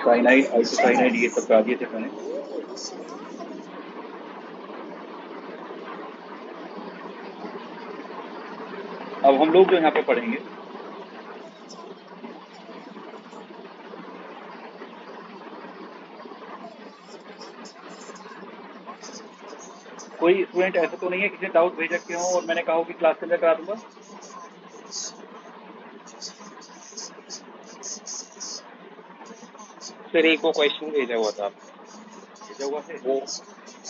Cyanide, isocyanide, ये सब करा दिए थे मैंने। अब हम लोग जो यहाँ पे पढ़ेंगे, कोई स्टूडेंट ऐसा तो नहीं है किसी ने डाउट भेज रखे हो और मैंने कहा हो कि क्लास के अंदर करा दूंगा? सर एक वो क्वेश्चन भेजा हुआ था, भेजा हुआ है वो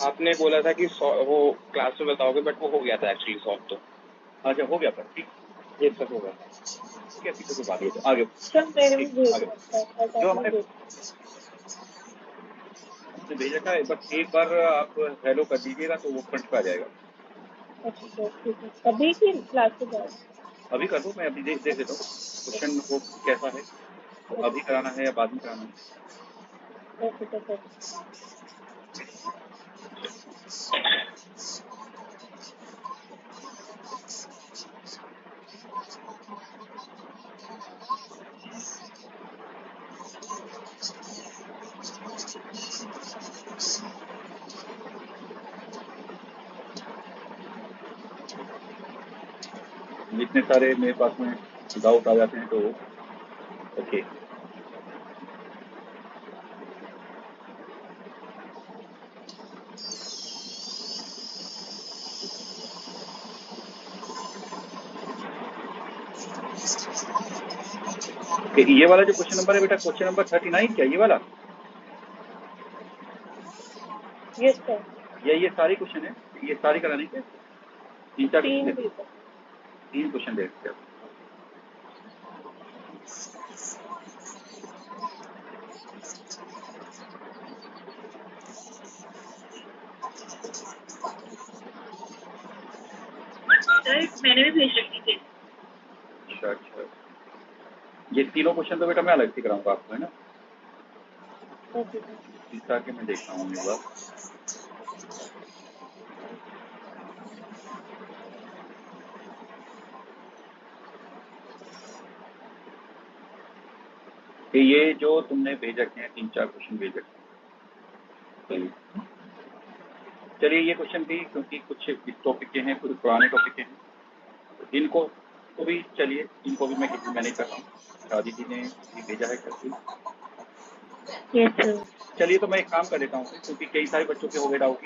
आपने बोला था कि वो क्लास में बताओगे, बट वो हो गया था एक्चुअली सॉल्व। तो अच्छा हो गया था, ठीक, एक तक हो गया था, ठीक है, पीछे कोई बात नहीं, आगे जो हमारे आपने भेजा था, बस एक बार आप हेलो कर दीजिएगा तो वो फ्रंट पे आ जाएगा। अभी की क्लास के बाद अभी कर दो, मैं अभी देख देता हूँ क्वेश्चन वो कैसा है, तो अभी कराना है या बाद में कराना है? जितने सारे मेरे पास में डाउट आ जाते हैं तो ओके। ये वाला जो क्वेश्चन नंबर है बेटा, क्वेश्चन नंबर 39 क्या ये वाला? Yes sir. ये सारे क्वेश्चन है, ये सारे कराने के 3-4 तीन क्वेश्चन दे सकते हैं। मैंने भी भेज रखी थी। अच्छा, ये तीनों क्वेश्चन तो बेटा मैं अलग से कराऊंगा आपको, है ना? तीसरा के मैं देखता हूँ एक बार। कि ये जो तुमने भेज रखे हैं 3-4 क्वेश्चन भेज रखे हैं, चलिए ये क्वेश्चन भी क्योंकि कुछ इस टॉपिक के हैं, कुछ पुराने टॉपिक के हैं, तो इनको तो भी चलिए, इनको भी मैं किसी मैनेज कर रहा हूँ। शादी जी ने भेजा है करके, चलिए तो मैं एक काम कर देता हूँ क्योंकि कई सारे बच्चों के हो गए डाउट,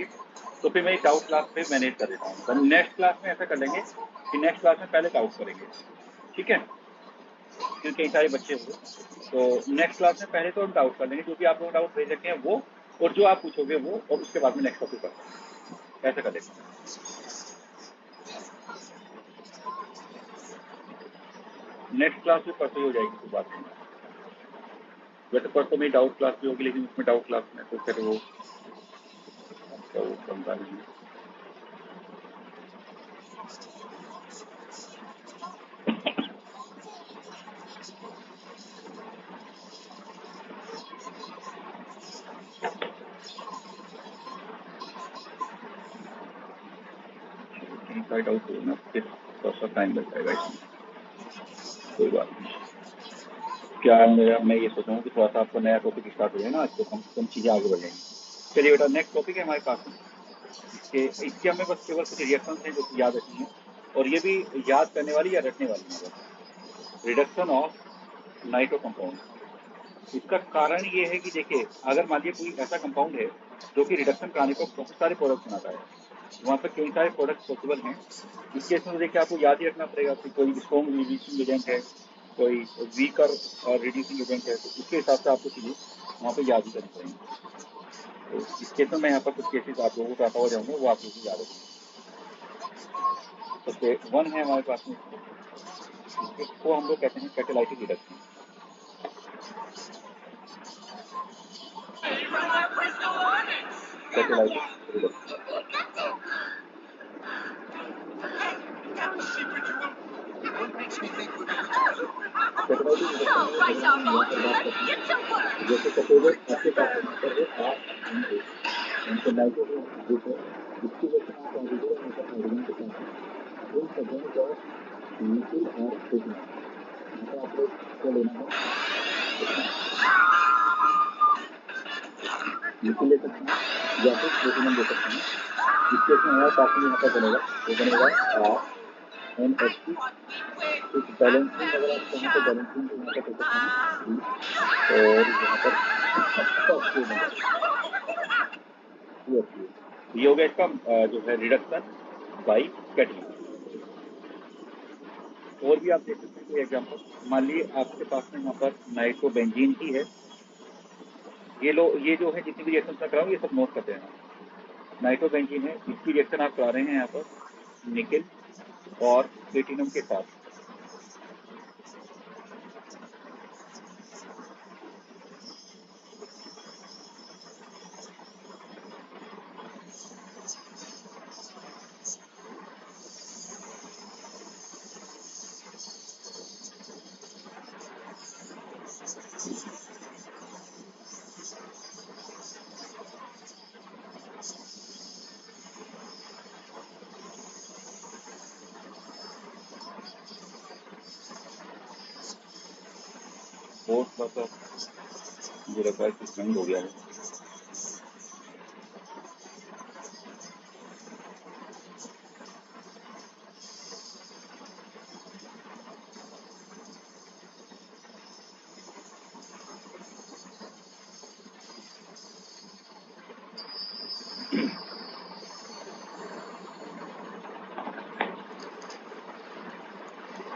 तो फिर मैं एक डाउट क्लास पे मैनेज कर देता हूँ। तो नेक्स्ट क्लास में ऐसा कर लेंगे कि नेक्स्ट क्लास में पहले डाउट करेंगे, ठीक है? क्योंकि कई सारे बच्चे होंगे, तो नेक्स्ट क्लास में पहले तो हम डाउट कर लेंगे, जो भी आप लोग डाउट भेज रखे हैं वो, और जो आप पूछोगे वो, और उसके बाद में नेक्स्ट टॉपिक करते हैं, ऐसा कर देते हैं। नेक्स्ट क्लास में परसों हो जाएगी, कोई बात नहीं। वैसे परसों में डाउट क्लास भी होगी, लेकिन उसमें डाउट क्लास में तो फिर वो बनता नहीं है। साइड आउट होना फिर थोड़ा सा टाइम लग जाएगा इसमें, कोई बात नहीं। क्या मैं ये सोच रहा हूँ कि थोड़ा सा आपको नया टॉपिक स्टार्ट हो जाए ना आज, तो कम चीज़ें आगे बढ़ जाएंगी। चलिए बेटा, नेक्स्ट टॉपिक है हमारे पास में, इसके हमें बस केवल कुछ रिएक्शन हैं जो कि याद रखनी है, और ये भी याद करने वाली या रटने वाली है। Reduction of nitro compound. इसका कारण ये है कि देखिए, अगर मान लीजिए कोई ऐसा कंपाउंड है जो कि रिडक्शन कराने को बहुत सारे प्रोडक्ट बनाता है, वहाँ पर कई सारे प्रोडक्ट पॉसिबल हैं। इस केस में देखिए आपको याद ही रखना पड़ेगा कि कोई स्ट्रॉन्ग रिड्यूसिंग एजेंट है, कोई वीकर रिड्यूसिंग एजेंट है, तो उसके हिसाब से आपको चीज़ें वहाँ पर याद ही करनी पड़ेंगी। तो इस केस में मैं यहाँ पर कुछ केसेस आप लोगों को आता हुआ जाऊँगा, वो आप लोगों को याद रखेंगे। सबसे 1 है हमारे पास में, इसको हम लोग कहते हैं कैटालाइटिक रिडक्शन। कैटालाइटिक रिडक्शन जैसे सपोज आपके पास नंबर है 8 और नाइट्रोजन ग्रुप है, इसकी वजह से आप हाइड्रोजन के साथ इन सभी का लिक्विड और प्रोटीन, मतलब आप लोग क्या लेना है, लिखिन ले सकते हैं या फिर प्लेटिनम ले सकते हैं। इस केस में हमारे पास में यहाँ पर बनेगा, वो बनेगा RNH2। कुछ बैलेंसिंग अगर आप चाहें तो बैलेंसिंग को यहाँ पर कर सकते हैं, और यहाँ पर ये हो गया इसका जो है रिडक्शन बाई कैटलिस्ट। और भी आप देख सकते हैं कोई एग्जाम्पल, मान लीजिए आपके पास में यहाँ पर नाइट्रोबेंजीन की है, ये जो है जितनी भी रिएक्शन मैं कराऊँ ये सब नोट करते हैं। नाइट्रोबेंजीन है, इसकी रिएक्शन आप करा रहे हैं यहाँ पर निकेल और प्लेटिनम के साथ। बहुत थोड़ा सा मुझे लगता है कि स्ट्रेंथ हो गया है।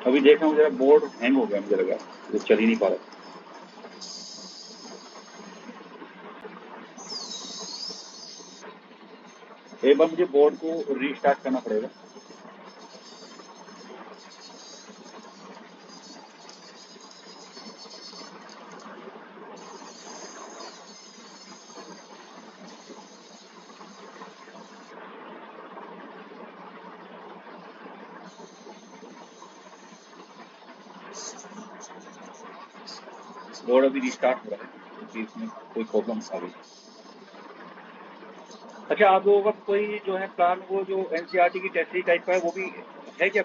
अभी देख रहा हूँ जरा बोर्ड हैंग हो गया, मुझे लगा वो चल ही नहीं पा रहा। एक बार मुझे बोर्ड को रीस्टार्ट करना पड़ेगा। बोर्ड अभी रिस्टार्ट हो रहा है क्योंकि इसमें कोई प्रॉब्लम आ गई। अच्छा, आप लोगों का कोई जो है प्लान, वो जो एनसीईआरटी की टेस्ट टाइप का है, वो भी है क्या?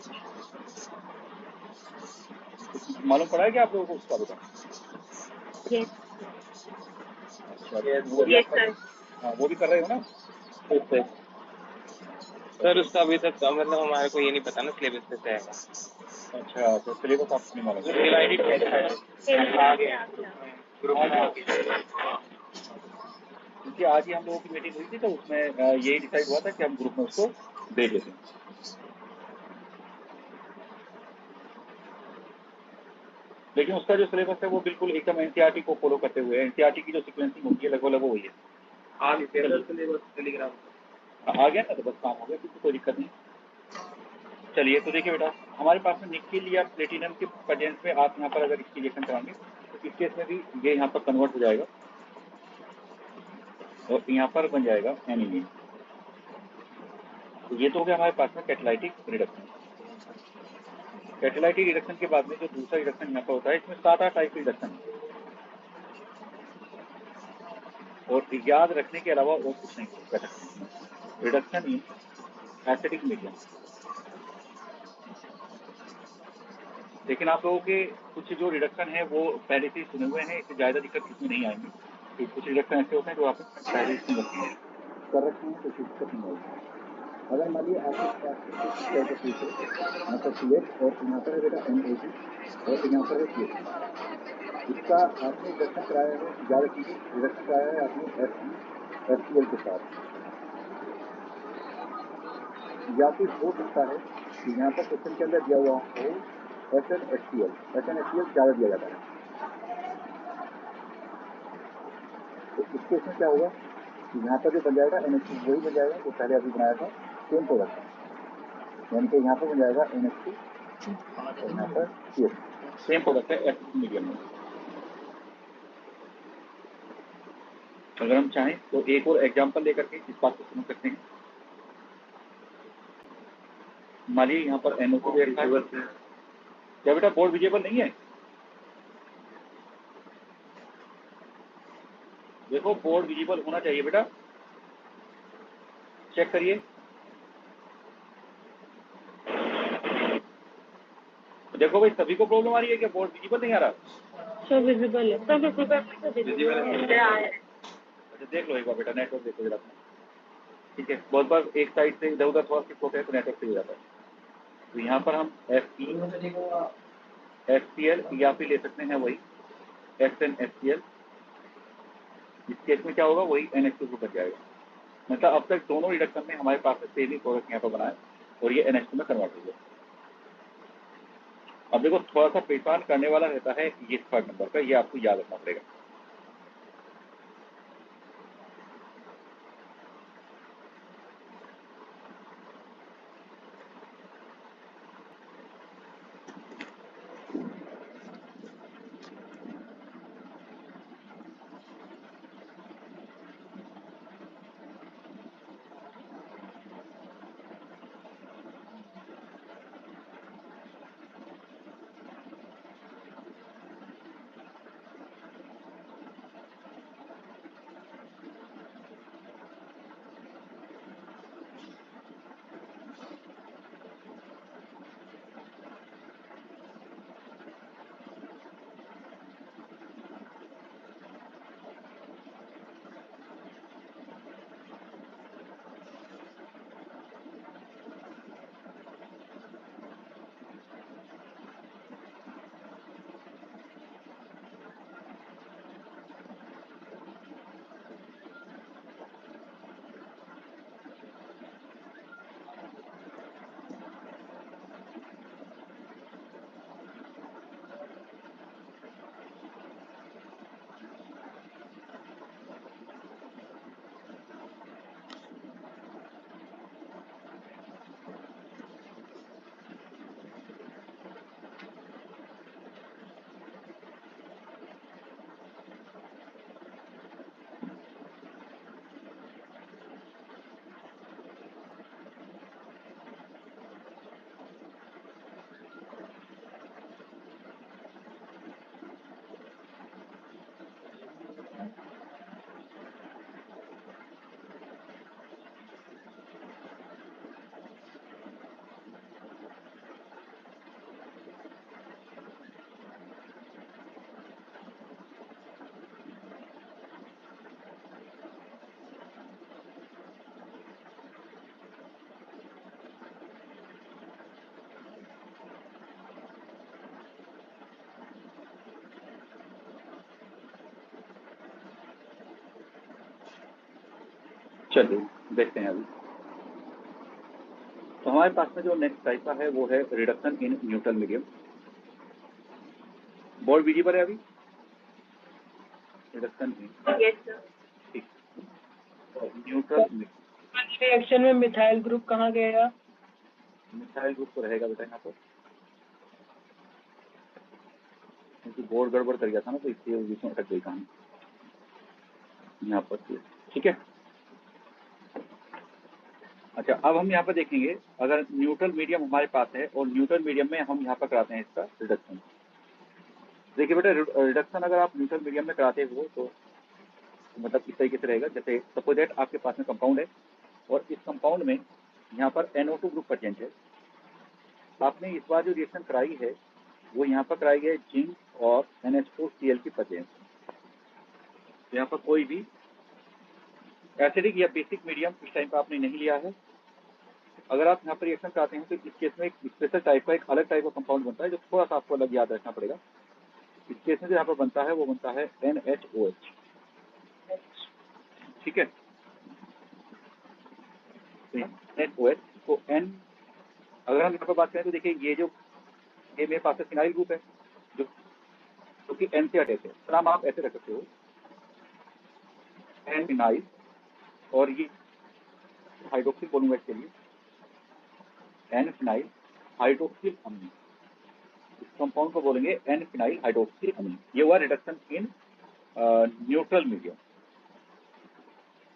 कुछ मालूम पड़ा है क्या आप लोगों को उसका? बता। अच्छा, वो भी हाँ, वो भी कर रहे हो ना? सर उसका अभी तक मतलब हमारे को ये नहीं पता ना सिलेबस कैसे आएगा। अच्छा, तो सिलेबस आपको नहीं मालूम? डिवाइडेड क्योंकि आज ही हम लोगों की मीटिंग हुई थी तो उसमें यही डिसाइड हुआ था कि हम ग्रुप में उसको भेज देते हैं। लेकिन उसका जो सिलेबस है वो बिल्कुल एकदम एनसीईआरटी को फॉलो करते हुए, एनसीईआरटी की जो सीक्वेंसिंग होती है लगभग वही है। आज सिलेबस टेलीग्राम आ गया ना, तो बस काम हो गया, क्योंकि कोई दिक्कत नहीं। चलिए, तो देखिए बेटा, हमारे पास में निकेल या प्लेटिनम के प्रेजेंस में आप यहाँ पर अगर इसकी रिएक्शन कराएंगे तो इस केस में भी ये यहाँ पर कन्वर्ट हो जाएगा और यहाँ पर बन जाएगा एनिलीन। तो ये तो हो गया हमारे पास में कैटालाइटिक रिडक्शन। कैटालाइटिक रिडक्शन के बाद में जो दूसरा रिडक्शन यहाँ पर होता है, इसमें 7-8 टाइप के रिडक्शन है, और याद रखने के अलावा और कुछ नहीं कर सकते। Reduction in acidic medium. लेकिन आप लोगों के कुछ जो रिडक्शन है वो पहले से ही सुने हुए हैं, इससे ज़्यादा दिक्कत इसमें नहीं आएंगी। तो कुछ रिडक्शन ऐसे होते हैं जो आप पहले से कर रखे हैं, तो कोई दिक्कत नहीं आएगी। अगर मान लीजिए आपके पास यहाँ पर CH और यहाँ पर है बेटा NH और यहाँ पर है CH, इसका आपने रिडक्शन कराया है, याद रखिए रिडक्शन कराया है आपने FeHCl के साथ, या फिर हो सकता है कि यहाँ पर क्वेश्चन के अंदर दिया हुआ हो SnHCl ज़्यादा दिया जाता है। तो इस केस में क्या होगा कि यहाँ पर जो बन जाएगा NH2 वही बन जाएगा जो पहले अभी बनाया था, सेम प्रोडक्ट, यानी कि यहाँ पर बन जाएगा NH2 और यहाँ पर CH, सेम प्रोडक्ट है एसिडिक मीडियम में। अगर हम चाहें तो एक और एग्जांपल लेकर के इस बात को समझ सकते हैं। मान लीजिए यहाँ पर NO2 रखा है, क्या बेटा बोर्ड विजिबल नहीं है? देखो, बोर्ड विजिबल होना चाहिए बेटा, चेक करिए। देखो भाई, सभी को प्रॉब्लम आ रही है क्या? बोर्ड विजिबल नहीं आ रहा? सब विजिबल है, सब विजिबल है। अच्छा देख लो एक बार बेटा, नेटवर्क देखो जरा अपना। ठीक है, बहुत बार एक साइड से इधर उधर थोड़ा शिफ्ट होता है तो नेटवर्क सही हो जाता है। तो यहाँ पर हम FPL या फिर ले सकते हैं वही SNSPL। इस केस में क्या होगा, वही NH2 ग्रुप बच जाएगा। मतलब अब तक दोनों रिडक्शन में हमारे पास सेम ही प्रोडक्ट यहाँ पर बनाए और ये NH2 में कन्वर्ट हो गया। अब देखो थोड़ा सा परेशान करने वाला रहता है ये थर्ड नंबर का, ये आपको याद रखना पड़ेगा। चलिए देखते हैं अभी। तो हमारे पास में जो नेक्स्ट टाइप का है वो है reduction in neutral medium. Board visible है अभी? रिडक्शन इन ठीक न्यूट्रल मीडियम। रिएक्शन में मिथाइल ग्रुप कहाँ गया? मिथाइल ग्रुप तो रहेगा बेटा यहाँ पर, क्योंकि बोर्ड गड़बड़ कर गया था ना, तो इसलिए बीच में अटक गई कहानी यहाँ पर। ठीक है, अच्छा अब हम यहाँ पर देखेंगे, अगर न्यूट्रल मीडियम हमारे पास है और न्यूट्रल मीडियम में हम यहाँ पर कराते हैं इसका रिडक्शन। देखिए बेटा, रिडक्शन अगर आप न्यूट्रल मीडियम में कराते हो तो मतलब इस तरीके से रहेगा, जैसे सपोज दैट आपके पास में कंपाउंड है और इस कंपाउंड में यहाँ पर NO2 ग्रुप प्रेजेंट है। आपने इस बार जो रिएक्शन कराई है वो यहाँ पर कराई है जिंक और NH4Cl की प्रेजेंस। यहाँ पर कोई भी एसिडिक या बेसिक मीडियम इस टाइम पर आपने नहीं लिया है। अगर आप यहाँ पर रिएक्शन कराते हैं तो इस केस में एक स्पेशल टाइप का, एक अलग टाइप का कंपाउंड बनता है जो थोड़ा सा आपको अलग याद रखना पड़ेगा। इस केस में जो यहाँ पर बनता है वो बनता है NHOH। ठीक है, NHOH को N, अगर हम यहाँ पर बात करें तो देखिए ये मेरे पास में फिनाइल ग्रुप है जो कि N से अटैच है। नाम आप ऐसे रख सकते हो N फिनाइल, और ये हाइड्रोक्सिल बोलूंगा इसके लिए N फिनाइल हाइड्रोक्सिल अमीन। इस कंपाउंड को बोलेंगे N फिनाइल हाइड्रोक्सिल अमीन। ये हुआ रिडक्शन इन न्यूट्रल मीडियम।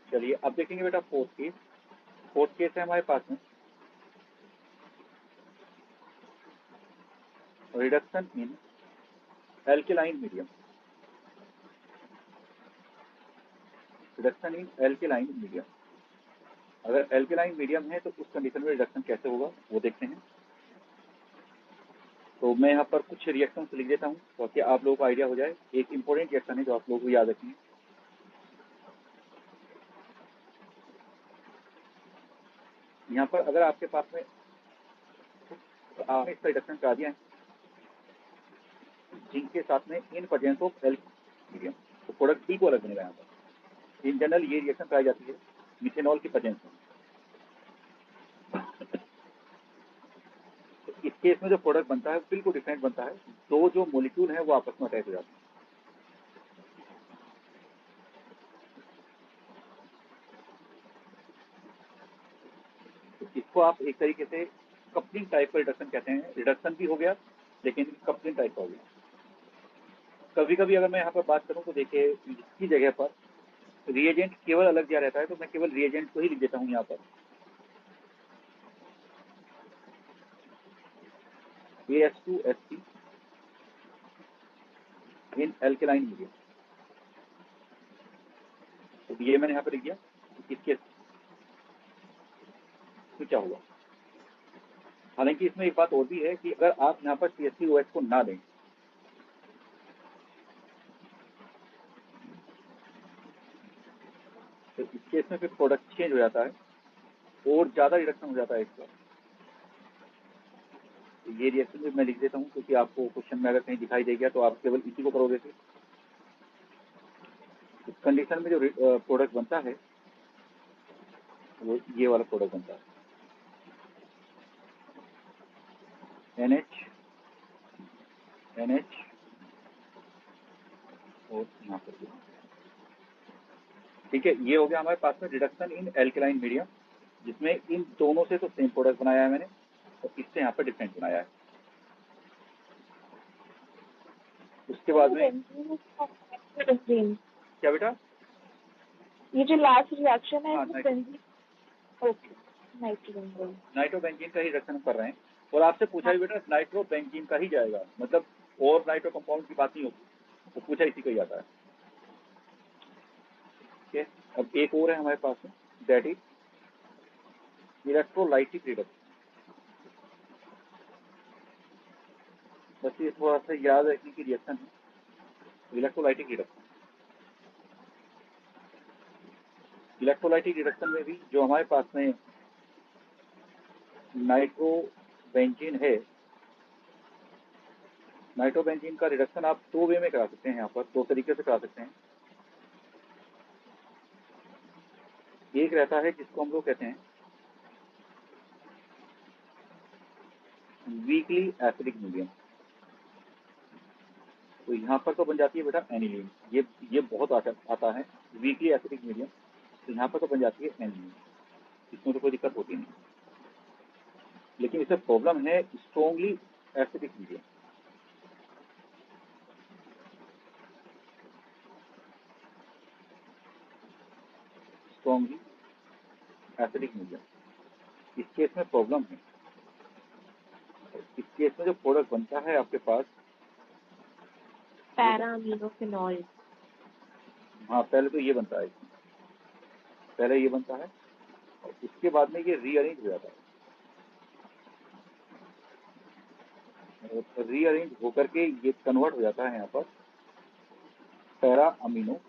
चलिए अब देखेंगे बेटा फोर्थ केस। फोर्थ केस है हमारे पास में reduction in alkaline medium. Reduction in alkaline medium, अगर एल्केलाइन मीडियम है तो उस कंडीशन में रिडक्शन कैसे होगा वो देखते हैं। तो मैं यहाँ पर कुछ रिएक्शन लिख देता हूँ ताकि आप लोगों को आइडिया हो जाए। एक इंपॉर्टेंट रिएक्शन है जो आप लोगों को याद रखेंगे। यहाँ पर अगर आपके पास में आपने इसका रिडक्शन करा दिया है जिंक के साथ में in presence of L medium, तो प्रोडक्ट डी को अलग बनेगा। यहाँ पर इन जनरल ये रिएक्शन कराई जाती है मिथेनॉल की प्रेजेंस में। तो इस केस में जो प्रोडक्ट बनता है बिल्कुल डिफरेंट बनता है। दो जो मोलिक्यूल है वो आपस में अटैच हो जाते हैं। तो इसको आप एक तरीके से कपलिंग टाइप का रिडक्शन कहते हैं। रिडक्शन भी हो गया लेकिन कपलिंग टाइप का हो गया। कभी कभी अगर मैं यहाँ पर बात करूँ तो देखिए इसकी जगह पर रिएजेंट केवल अलग दिया रहता है तो मैं केवल रिएजेंट को ही लिख देता हूँ यहाँ पर AS2SC इन एल्केलाइन मीडियम। तो ये मैंने यहाँ पर लिख दिया। इसके तो क्या हुआ, हालांकि इसमें एक बात और भी है कि अगर आप यहाँ पर CH3OH को ना दें तो इस केस में फिर प्रोडक्ट चेंज हो जाता है और ज्यादा रिडक्शन हो जाता है इसका। तो ये रिएक्शन भी मैं लिख देता हूँ क्योंकि आपको क्वेश्चन में अगर कहीं दिखाई दे गया तो आप केवल इसी को करोगे। फिर इस कंडीशन में जो प्रोडक्ट बनता है वो ये वाला प्रोडक्ट बनता है NH और यहाँ पर। ठीक है, ये हो गया हमारे पास में रिडक्शन इन एल्केलाइन मीडियम जिसमें इन दोनों से तो सेम प्रोडक्ट बनाया है मैंने और इससे यहाँ पर डिफरेंट बनाया है। उसके बाद में क्या बेटा, ये जो लास्ट रिएक्शन है हाँ, वो बेंजीन, ओके, नाइट्रोबेंजीन का ही रिडक्शन कर रहे हैं। और आपसे पूछा भी बेटा नाइट्रोबेंजीन का ही जाएगा, मतलब और नाइट्रो कंपाउंड की बात नहीं होती, तो पूछा इसी का ही आता है। ठीक है, अब एक और है हमारे पास में दैट इज इलेक्ट्रोलाइटिक रिडक्शन। बस ये थोड़ा सा याद रखने की रिएक्शन है, इलेक्ट्रोलाइटिक रिडक्शन। इलेक्ट्रोलाइटिक रिडक्शन में भी जो हमारे पास में नाइट्रोबेंजीन है, नाइट्रोबेंजीन का रिडक्शन आप दो वे में करा सकते हैं। यहाँ पर दो तरीके से करा सकते हैं। एक रहता है जिसको हम लोग कहते हैं वीकली एसिडिक मीडियम। तो यहाँ पर तो बन जाती है बेटा एनिलीन, ये बहुत आता है वीकली एसिडिक मीडियम। तो यहाँ पर तो बन जाती है एनिलीन, इसमें तो कोई दिक्कत होती नहीं। लेकिन इससे प्रॉब्लम है strongly acidic medium. Strongly acidic medium, इस केस में प्रॉब्लम है। इस केस में जो प्रोडक्ट बनता है आपके पास पैराअमीनोफेनॉल। हाँ, पहले तो ये बनता है, पहले ये बनता है और उसके बाद में ये रीअरेंज हो जाता है। रीअरेंज होकर के ये कन्वर्ट हो जाता है यहाँ पर पैरा अमीनो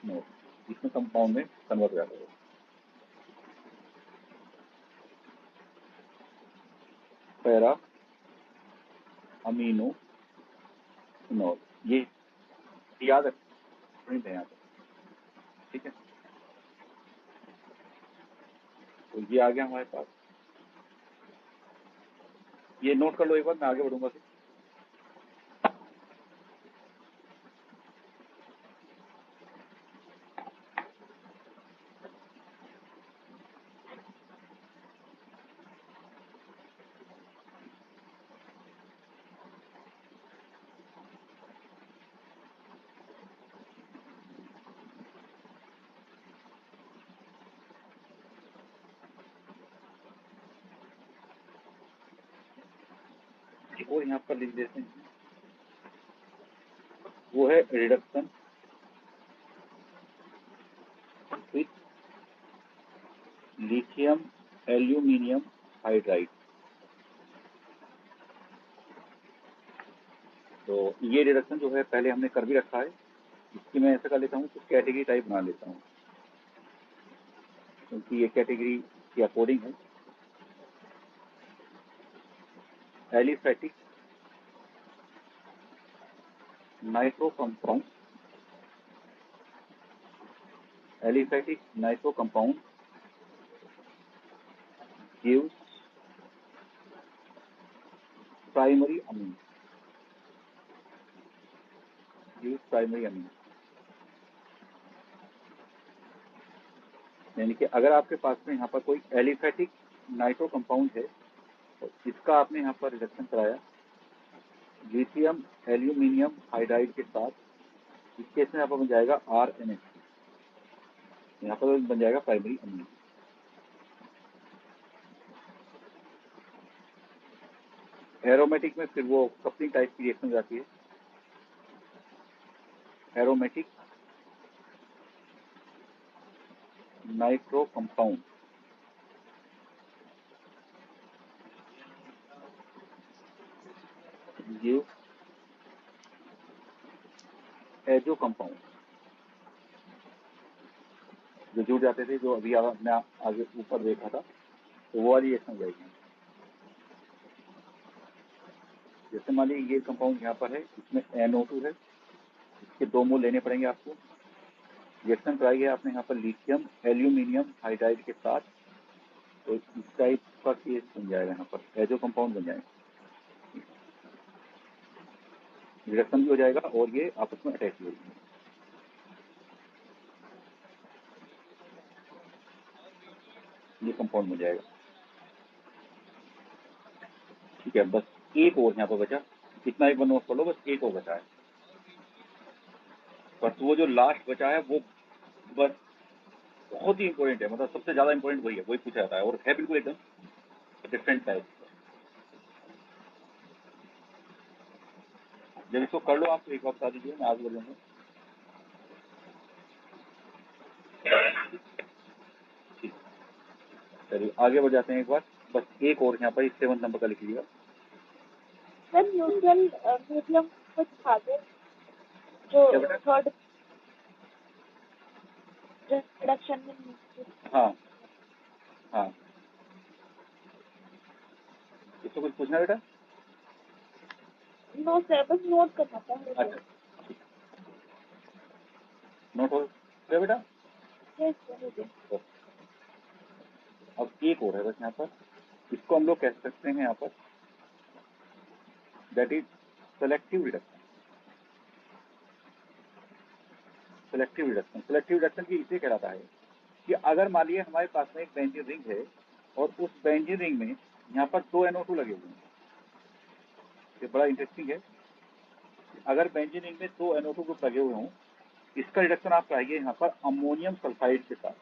नोड, जिसमें कंपाउंड में कन्वर्ट हो जाता है। पैरा अमीनो नोड, ये याद रखना है यहाँ पर। ठीक है, तो ये आ गया हमारे पास। ये नोट कर लो एक बार, मैं आगे बढ़ूंगा फिर। और यहाँ पर लिख देते हैं, वो है reduction with lithium aluminium hydride. तो ये रिडक्शन जो है पहले हमने कर भी रखा है, इसकी मैं ऐसा कर लेता हूँ, तो कैटेगरी टाइप बना लेता हूँ, क्योंकि ये कैटेगरी के अकॉर्डिंग है। Aliphatic nitro compound, aliphatic nitro compound gives primary amine, gives primary amine. यानी कि अगर आपके पास में यहाँ पर कोई एलिफेटिक नाइट्रो कंपाउंड है और इसका आपने यहाँ पर रिडक्शन कराया लिथियम एल्यूमिनियम हाइड्राइड के साथ, इस केस में यहाँ पर बन जाएगा RNH, यहाँ पर बन जाएगा प्राइमरी अमीन। एरोमेटिक में फिर वो कपलिंग टाइप की रिएक्शन हो जाती है। एरोमेटिक नाइट्रो कंपाउंड ये एजो कंपाउंड, जो जुड़ जाते थे, जो अभी आपने आगे ऊपर देखा था, तो वो वाली रिएक्शन हो जाएगी। जैसे मान लीजिए ये कंपाउंड यहाँ पर है, इसमें NO2 है, इसके 2 मोल लेने पड़ेंगे आपको। रिएक्शन कराई है आपने यहाँ पर लिथियम एल्यूमिनियम हाइड्राइड के साथ, तो इस टाइप का केस बन जाएगा, यहाँ पर एजो कंपाउंड बन जाएगा, रिडक्शन भी हो जाएगा और ये आपस में अटैच भी हो जाएगा। ये कंपाउंड बन जाएगा। ठीक है, बस एक और यहाँ पर बचा, कितना एक बनोट पढ़ लो, बस एक और बचा है, बस वो जो लास्ट बचा है वो बस बहुत ही इंपॉर्टेंट है, मतलब सबसे ज्यादा इंपॉर्टेंट वही है, वही पूछा जाता है और है बिल्कुल एकदम डिफरेंट टाइप। जब इसको कर लो आप तो एक बार बता दीजिए, मैं आगे बढ़ लूंगा। ठीक, चलिए आगे बढ़ जाते हैं एक बार, बस एक और यहाँ पर 7 नंबर का लिख लीजिएगा। सर न्यूट्रल मीडियम कुछ खाते जो थर्ड रिडक्शन में। हाँ हाँ, इसको कुछ पूछना बेटा? नो सर, बस नोट करना था। अच्छा, नोट हो गया बेटा? Yes sir. अब एक और है बस यहाँ पर, इसको हम लोग कह सकते हैं यहाँ पर that is selective reduction. Selective reduction, selective reduction की इसे कहलाता है कि अगर मान लीजिए हमारे पास में एक बेंजीन रिंग है और उस बेंजीन रिंग में यहाँ पर 2 NO2 लगे हुए हैं। ये बड़ा इंटरेस्टिंग है, अगर बेंजीन रिंग में 2 NO2 ग्रुप लगे हुए हों, इसका रिडक्शन आप कराइए यहाँ पर अमोनियम सल्फाइड के साथ।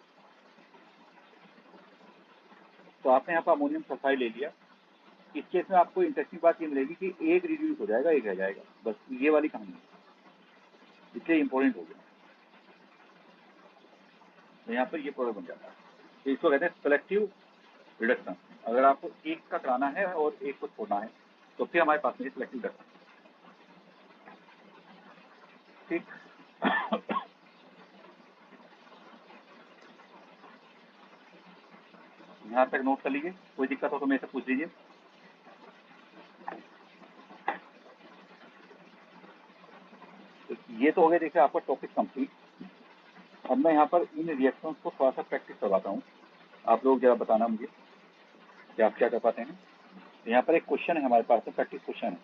तो आपने यहाँ पर अमोनियम सल्फाइड ले लिया, इस केस में आपको इंटरेस्टिंग बात ये मिलेगी कि एक रिड्यूस हो जाएगा, एक रह जाएगा, बस ये वाली कहानी है, इसलिए इंपॉर्टेंट हो गया। तो यहाँ पर ये प्रोडक्ट बन जाता है, तो इसको कहते हैं सेलेक्टिव रिडक्शन। अगर आपको एक का कराना है और एक को छोड़ना है तो फिर हमारे पास में सेलेक्टिव रिडक्शन। ठीक, यहाँ तक नोट कर लीजिए, कोई दिक्कत हो तो मेरे से पूछ लीजिए। तो ये तो हो गया, देखिए आपका टॉपिक कंप्लीट। अब मैं यहाँ पर इन रिएक्शंस को थोड़ा सा प्रैक्टिस करवाता हूँ, आप लोग जरा बताना मुझे कि आप क्या कर पाते हैं। तो यहाँ पर एक क्वेश्चन है हमारे पास, प्रैक्टिस क्वेश्चन है,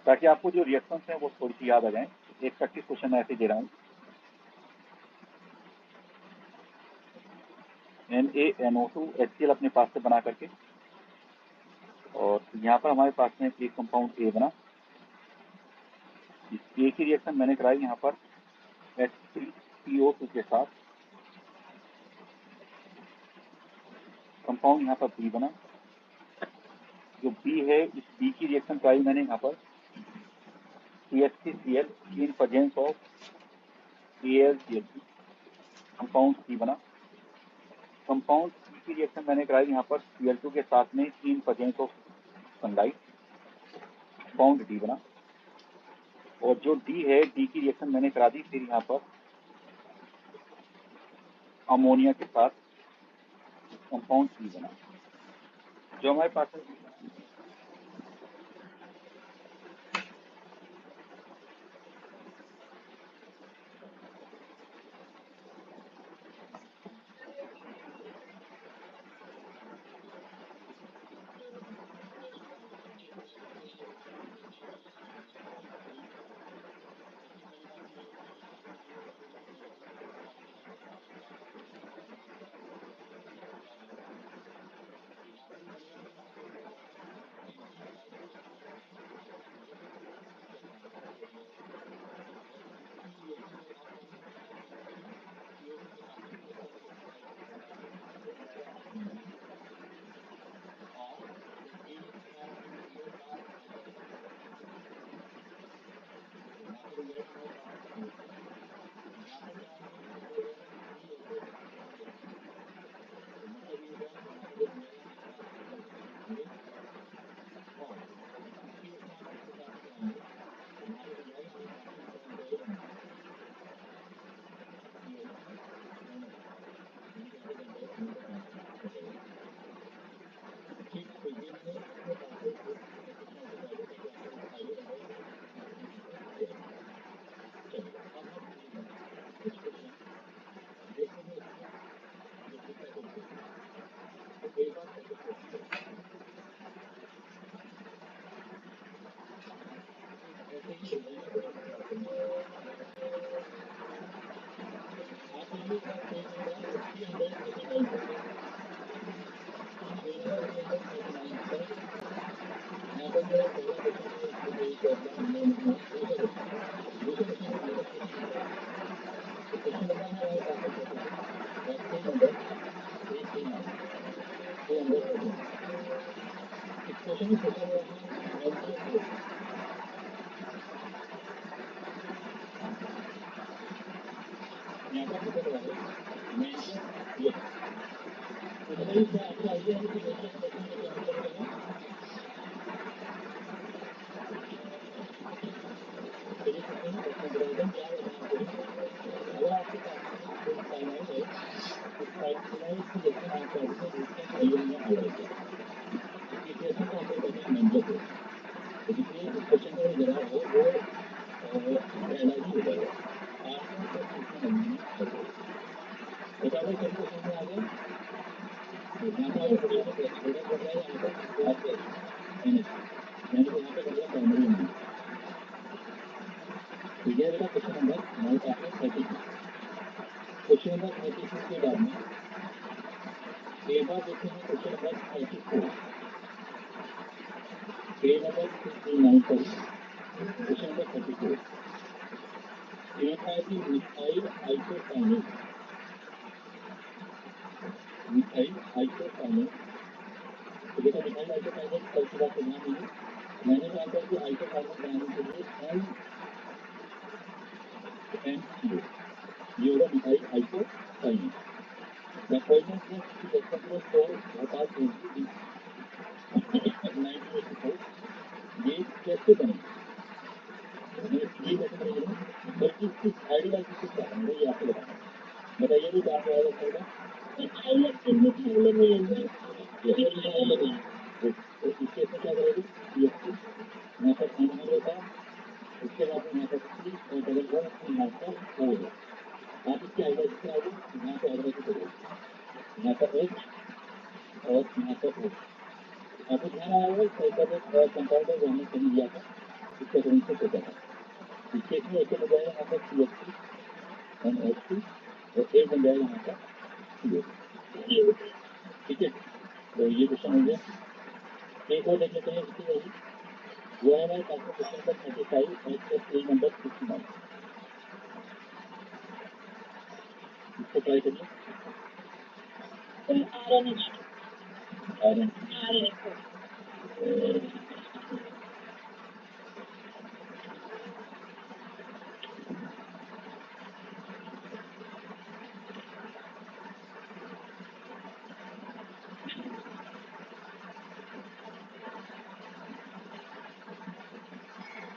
ताकि आपको जो रिएक्शंस हैं वो थोड़ी सी याद आ जाएं। एक प्रैक्टिस क्वेश्चन मैं ऐसे दे रहा हूँ, NaNO2 HCl अपने पास से बना करके, और यहाँ पर हमारे पास में एक कंपाउंड A बना, इस A की रिएक्शन मैंने कराई यहाँ पर H3PO2 के साथ, कंपाउंड यहाँ पर B बना, जो B है इस B की रिएक्शन कराई मैंने यहाँ पर CH3Cl in presence of AlCl, compound C बना, कंपाउंड की रिएक्शन मैंने कराई यहाँ पर Cl2 के साथ में in presence of sunlight, bound D बना। और जो डी है, डी की रिएक्शन मैंने करा दी फिर यहाँ पर अमोनिया के साथ कंपाउंड सी बना। जो हमारे पास है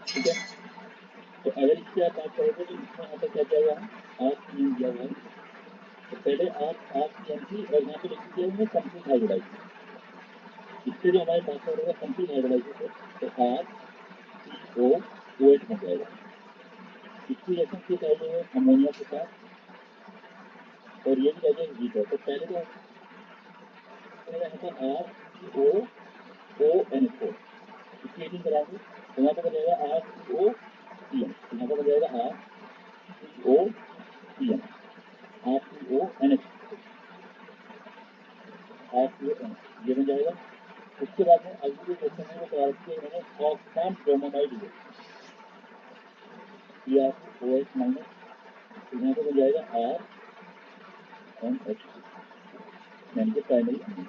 ठीक है। तो अगर इसकी आप बात करोगे तो इसमें यहाँ पर क्या किया हुआ है, RCM दिया हुआ है। तो पहले RCM की और यहाँ पे लिख दिया हुआ है कंप्लीट हाइब्रिडाइजेशन। इससे जो हमारे पास होगा कंप्लीट हाइब्रिडाइजेशन है तो RCOOH बन जाएगा। इसकी रिएक्शन किस आएगी है अमोनिया के साथ, और ये भी आ जाएगा हीटर। तो पहले तो यहाँ पर RCOONH4 इसकी रेटिंग कराएंगे तो यहाँ पर बन जाएगा RCOCN, यहाँ पर बन जाएगा RCOCN, RCONH, ये बन जाएगा। उसके बाद में अगली जो क्वेश्चन है वो करा रखी है मैंने ऑक्सान ब्रोमोनाइड है CrOH माइनस, यहाँ पर बन जाएगा RNH यानी कि प्राइमरी अमीन।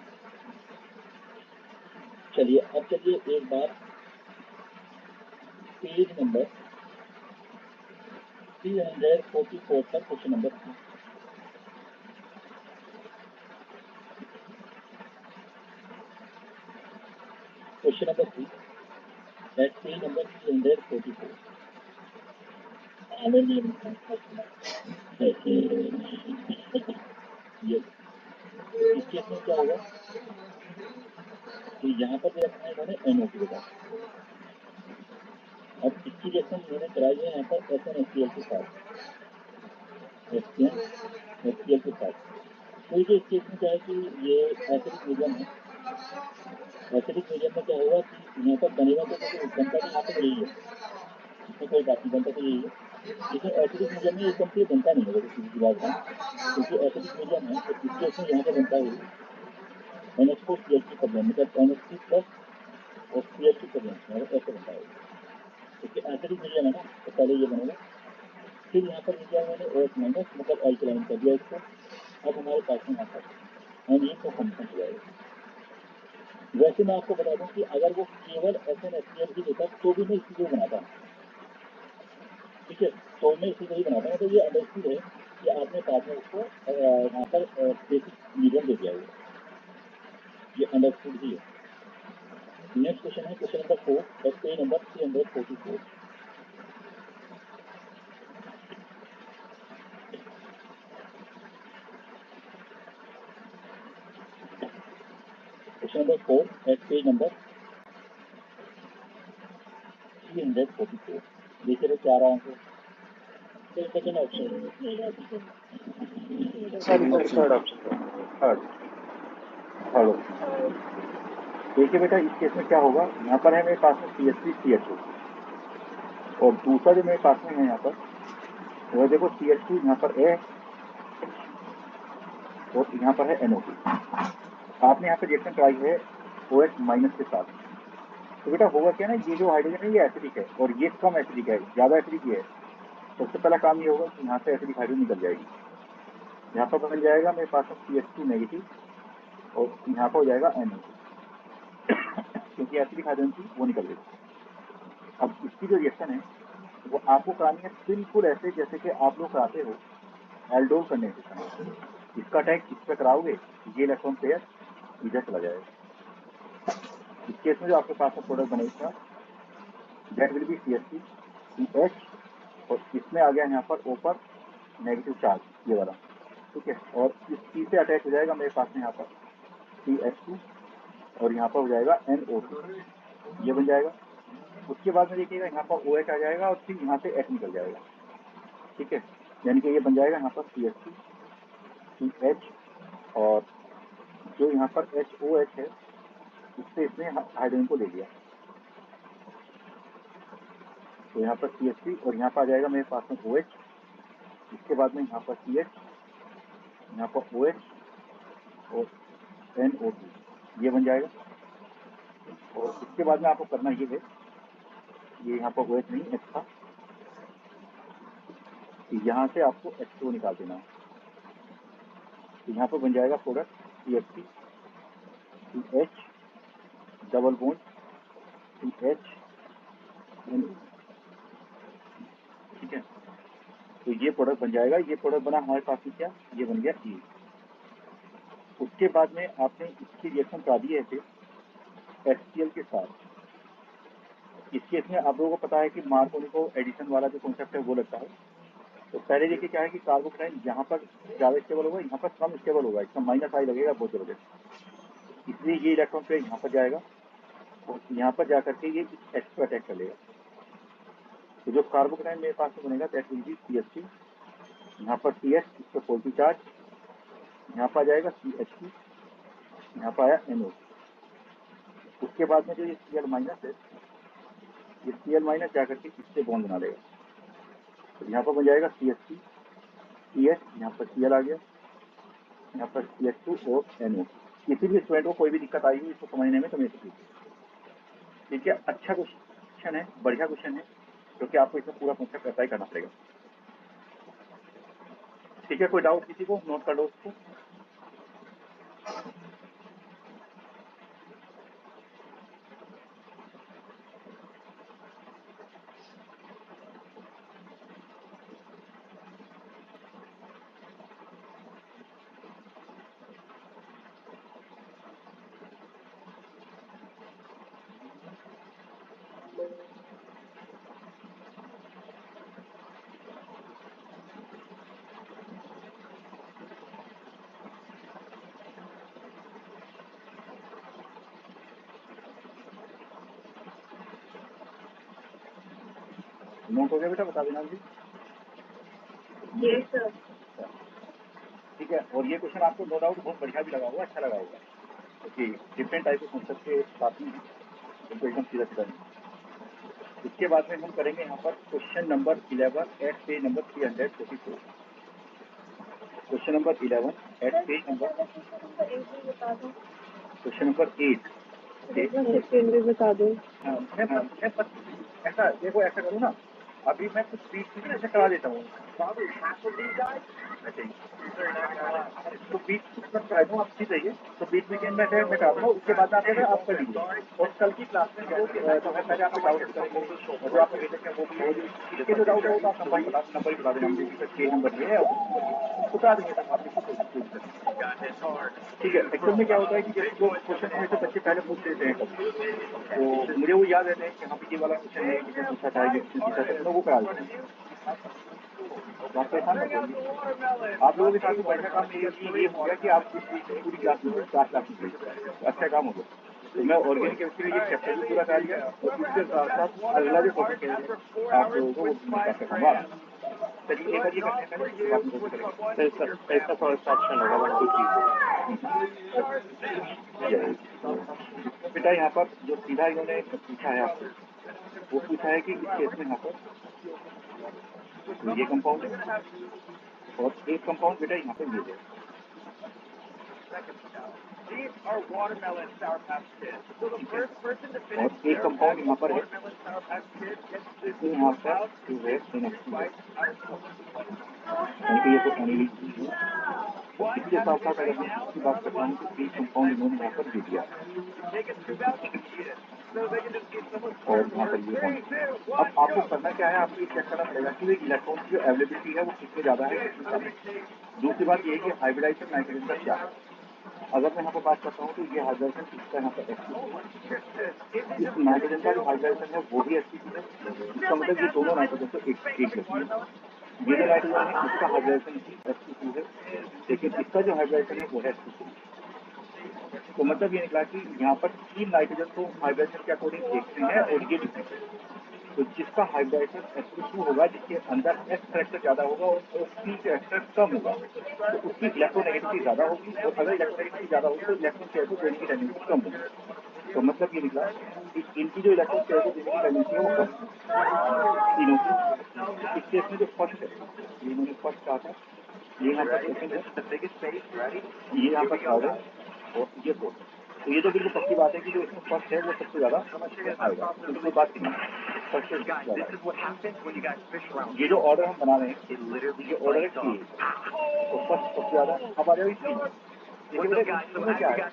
चलिए अब चलिए एक बार पेज नंबर 344 तक question number 3। Question number 3 at page number 344। ये इस केस में क्या होगा कि यहाँ पर जो रखना है इन्होंने NO2 के साथ। अब इसकी रिएक्शन इन्होंने कराई है यहाँ पर SnHCl के साथ, HCl के साथ। तो ये इस केस में क्या है कि ये एसिडिक मीडियम है। एसिडिक मीडियम में क्या होगा कि यहाँ पर बनेगा तो बनता तो यहाँ पर यही है, इसमें कोई बात नहीं, बनता तो यही है, लेकिन एसिडिक मीडियम में एकदम से बनता नहीं है सीधी बात है, क्योंकि एसिडिक मीडियम है। तो इस केस में यहाँ पर बनता है NH4Cl3 प्रॉब्लम, मतलब NH3 प्लस और Cl3 प्रॉब्लम ऐसे बनता है, क्योंकि एसिडिक मीडियम है ना। तो पहले ये बनेगा, फिर यहाँ पर दिया मैंने OH माइनस मतलब अल्कलाइन कर दिया इसको। अब हमारे पास में आता है NE को फंक्शन हो जाएगा। वैसे मैं आपको बता दूं कि अगर वो केवल SnHCl ही देता तो भी मैं इसी को बनाता, ठीक है। तो मैं इसी को ही बनाता हूँ। तो ये अंडरस्टूड है कि आपने पास में उसको यहाँ पर बेसिक मीडियम दे दिया हुआ, ये अंडरस्टूड ही है। नेक्स्ट क्वेश्चन है question number 4 at page number 344। Question number 4 at page number 344। देखिए तो क्या रहा answer, second option, third option. Third option. देखिए बेटा इस केस में क्या होगा, यहाँ पर है मेरे पास में CH3CHO और दूसरा जो मेरे पास में है यहाँ पर वो देखो CH2 यहाँ पर है और यहाँ पर है NO2। आपने यहाँ पे रिएक्शन कराई है OH माइनस के साथ। तो बेटा होगा क्या ना, ये जो हाइड्रोजन है ये एसिडिक है और ये कम एसिडिक है, ज़्यादा एसिडिक है। सबसे पहला काम ये होगा कि यहाँ से एसिडिक हाइड्रोजन निकल जाएगी, यहाँ पर बन जाएगा मेरे पास में CH2 नेगेटिव और यहाँ पर हो जाएगा NO2, क्योंकि एसिडिक हाइड्रोजन थी वो निकल गई। अब इसकी जो रिएक्शन है वो आपको करानी है बिल्कुल ऐसे जैसे कि आप लोग कराते हो एल्डोल करने के समय। इसका अटैक इस पर कराओगे, ये इलेक्ट्रॉन पेयर इधर चला जाएगा। इस केस में जो आपके पास में प्रोडक्ट बनेगा दैट विल बी CH3CH और इसमें आ गया यहाँ पर ऊपर नेगेटिव चार्ज ये वाला, ठीक है। और इस C से अटैच हो जाएगा मेरे पास में यहाँ पर CH2 और यहाँ पर हो जाएगा NO2, ये बन जाएगा। उसके बाद में देखिएगा यहाँ पर OH आ जाएगा और फिर यहाँ से H निकल जाएगा, ठीक है। यानी कि ये बन जाएगा यहाँ पर CH2CH और जो यहाँ पर HOH है इससे इसने हाइड्रोजन को ले लिया, तो यहाँ पर CH3 और यहाँ पर आ जाएगा मेरे पास में OH। इसके बाद में यहाँ पर CH, यहाँ पर OH और NO2 ये बन जाएगा। और इसके बाद में आपको करना ये है, ये यहाँ पर OH नहीं H था, यहाँ से आपको H2 निकाल देना है। तो यहाँ पर बन जाएगा product CH3CH double bond CH, ठीक है। तो ये प्रोडक्ट बन जाएगा। ये प्रोडक्ट बना हमारे पास में क्या, ये बन गया E। उसके बाद में आपने इसकी रिएक्शन करा दी है फिर HCl के साथ, इस केस में आप लोगों को पता है कि मार्कोनिको एडिशन वाला जो कॉन्सेप्ट है वो लगता है। तो पहले देखिए क्या है कि कार्बोकेटाइन यहाँ पर ज़्यादा स्टेबल होगा, यहाँ पर कम स्टेबल होगा, इसका माइनस आई लगेगा बहुत जबरदस्त। इसलिए ये इलेक्ट्रॉन पेयर यहाँ पर जाएगा और यहाँ पर जाकर के ये H को अटैक कर लेगा। तो जो कार्बोकेटाइन मेरे पास में बनेगा दैट विल बी CH3, यहाँ पर CH, इस पर पॉजिटिव चार्ज, यहाँ पर आ जाएगा CH2, यहाँ पर आया NO। उसके बाद में जो ये Cl माइनस है, ये Cl माइनस जाकर के इससे बॉन्ड बना लेगा। तो यहाँ पर बन जाएगा CH3, CH, यहाँ पर Cl आ गया, यहाँ पर CH2 और NO। किसी भी स्टूडेंट को कोई भी दिक्कत आई हुई इसको समझने में तो मेरे से पूछिए, ठीक है। अच्छा क्वेश्चन है, बढ़िया क्वेश्चन है, क्योंकि आपको इसमें पूरा कॉन्सेप्ट अप्लाई करना पड़ेगा, ठीक है। कोई डाउट किसी को? नोट कर लो उसको। नोट हो गया बेटा? बता देना जी। Yes sir. ठीक है। और ये क्वेश्चन आपको नो डाउट बहुत बढ़िया भी लगा होगा, अच्छा लगा होगा, क्योंकि डिफरेंट टाइप के कॉन्सेप्ट के साथ में उनको एकदम सीधा सीधा नहीं। इसके बाद में हम करेंगे यहाँ पर question number 11 at page number 344। Question number 11 at page number, question number 8 बता दो। ऐसा देखो, ऐसा करो ना, अभी मैं कुछ बीच में ऐसे करा देता हूँ, तो बीच में करा दूँ, आप सीख रहिए। तो बीच में मैं करा दूँगा, उसके बाद आप कर लीजिए। और कल की क्लास में जो है पहले आपको डाउट करेंगे, और जो आपके बेटे वो इसके जो डाउट है वो आप नंबर ही बता देना मुझे, 6 नंबर ये है और बता देंगे तक आप इसको कोशिश करें, ठीक है। एक्चुअल में क्या होता है कि जैसे जो क्वेश्चन हमें से बच्चे पहले पूछ लेते हैं, तो मुझे वो याद रहता है कि हाँ ये वाला क्वेश्चन है, किसी पूछा था, तो वो करा देते हैं। आप लोगों के साथ में बढ़िया काम ये हो गया कि आप पूरी क्लास में 4 क्लास में, अच्छा काम हो गया। तो मैं ऑर्गेनिक केमिस्ट्री में ये चैप्टर भी पूरा कर लिया, और उसके साथ साथ अगला जो टॉपिक है आप लोगों को वो बात करूँगा। चलिए एक बार ये करते हैं, उसके बाद में कैसा सेक्शन होगा बेटा। यहाँ पर जो सीधा इन्होंने पूछा है आपको, वो पूछा है कि इस केस में यहाँ पर ये कंपाउंड है और एक कंपाउंड बेटा यहाँ पर ये है, और एक कंपाउंड यहाँ पर है, यहाँ पर जो है ये तो इसके साथ साथ अगर मैं इसकी बात करता हूँ तो एक कंपाउंड इन्होंने यहाँ पर दे दिया और यहाँ पर ये। अब आपको करना क्या है, आपको ये चेक करना पड़ेगा कि इलेक्ट्रॉन की जो अवेलेबिलिटी है वो कितने ज़्यादा है, कितनी कम है। दूसरी बात ये है कि हाइब्रिडाइजेशन नाइट्रोजन का क्या है। अगर मैं यहाँ पर बात करता हूँ तो ये हाइब्रिडाइजेशन इसका यहाँ पर एक्टिव, इस नाइट्रोजन का जो हाइब्रिडाइजेशन है वो भी एक्टिव है। इसका मतलब ये दोनों नाइट्रोजन को एक ये जो नाइट्रोजन है इसका हाइब्रिडाइजेशन एक्टिव है, लेकिन इसका जो हाइब्रिडाइजेशन है वो है एक्टिव। तो मतलब ये निकला कि यहाँ पर 3 नाइट्रोजन तो हाइब्रिडाइजेशन के अकॉर्डिंग देखते हैं और ये डिफरेंट है। तो जिसका हाइब्रिडाइजेशन sp2 होगा, जिसके अंदर S कैरेक्टर ज्यादा होगा और P कैरेक्टर कम होगा, तो उसकी इलेक्ट्रोनेगेटिविटी ज्यादा होगी, और अगर इलेक्ट्रोनेगेटिविटी ज्यादा होगी तो इलेक्ट्रॉन पेयर को देने की टेंडेंसी कम होगी। तो मतलब ये निकला कि इनकी जो इलेक्ट्रॉन पेयर को देने की टेंडेंसी है वो कम तीनों की। इस केस में जो फर्स्ट है, ये इन्होंने फर्स्ट कहा था, ये यहाँ पर सेकंड है, ये यहाँ पर थर्ड है और ये फोर्थ है। तो ये तो बिल्कुल पक्की बात है कि जो इसमें फर्स्ट है वो सबसे ज्यादा आएगा, क्योंकि कोई बात नहीं है, फर्स्ट है ज्यादा। ये जो ऑर्डर हम बना रहे हैं ये ऑर्डर है टी, तो फर्स्ट सबसे ज्यादा। अब आ जाओ इसमें क्या है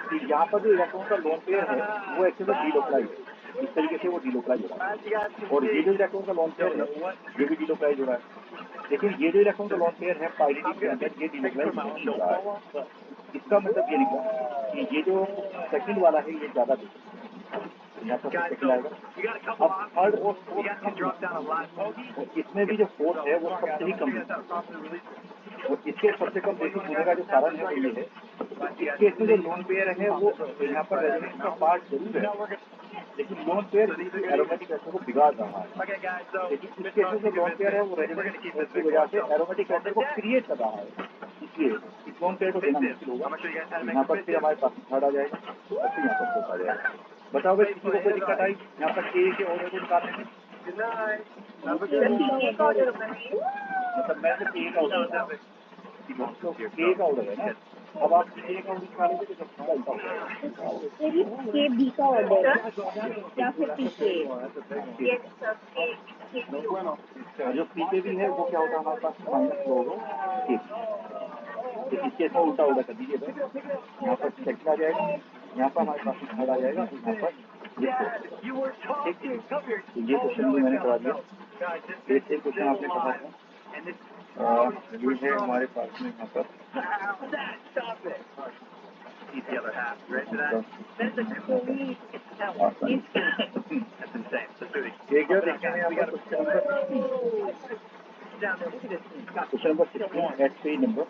कि यहाँ पर जो इलेक्ट्रॉन का लोन पेयर है वो एक्चुअली डीलोकलाइज है, इस तरीके से वो डीलोकलाइज हो रहा है, और ये जो इलेक्ट्रॉन का लोन पेयर है ये भी डीलोकलाइज हो रहा है। लेकिन ये जो इलेक्ट्रॉन का लोन पेयर है पाइरिडी के अंदर ये डीलोकलाइज नहीं हो रहा है। इसका मतलब ये निकला कि ये जो सेकंड वाला है ये ज्यादा बेहतर है। यहाँ पर सेकंड आएगा। अब थर्ड और फोर्थ, इसमें भी जो फोर्थ है वो सबसे ही कम है, और इसके सबसे कम रेटिंग होने का जो कारण है वो ये है, इसके इसमें जो लोन पेयर है वो यहाँ पर रेजोनेंस का पार्ट जरूर है, लेकिन लोन पेयर एरोमेटिक एसिड को बिगाड़ रहा है। लेकिन इस केस में जो लोन पेयर है वो रेजोनेंस की वजह से एरोमेटिक एसिड को क्रिएट कर रहा है, इसलिए इस लोन पेयर को देना मुश्किल होगा। यहाँ पर फिर हमारे पास थर्ड आ जाएगा और फिर यहाँ पर फोर्थ आ जाएगा। बताओ भाई, किसी को कोई दिक्कत आई यहाँ पर के ऑर्डर को निकालने में? मतलब मैं तो के का ऑर्डर है ना, अब आप के का ऑर्डर निकालेंगे तो सबसे गलता होगा। के बी का ऑर्डर या फिर पीके। जो पीके भी है वो क्या होता है हमारे पास माइनस होगा के, तो इसके साथ उल्टा ऑर्डर कर दीजिए। यहाँ पर सेकंड आ जाएगा, यहाँ पर हमारे पास थर्ड आ जाएगा, यहाँ पर ये क्वेश्चन भी मैंने करा दिया। ये क्वेश्चन आपने कहा था, ये है हमारे पास में यहाँ पर एक जो देखते हैं यहाँ पर question number 16 at page number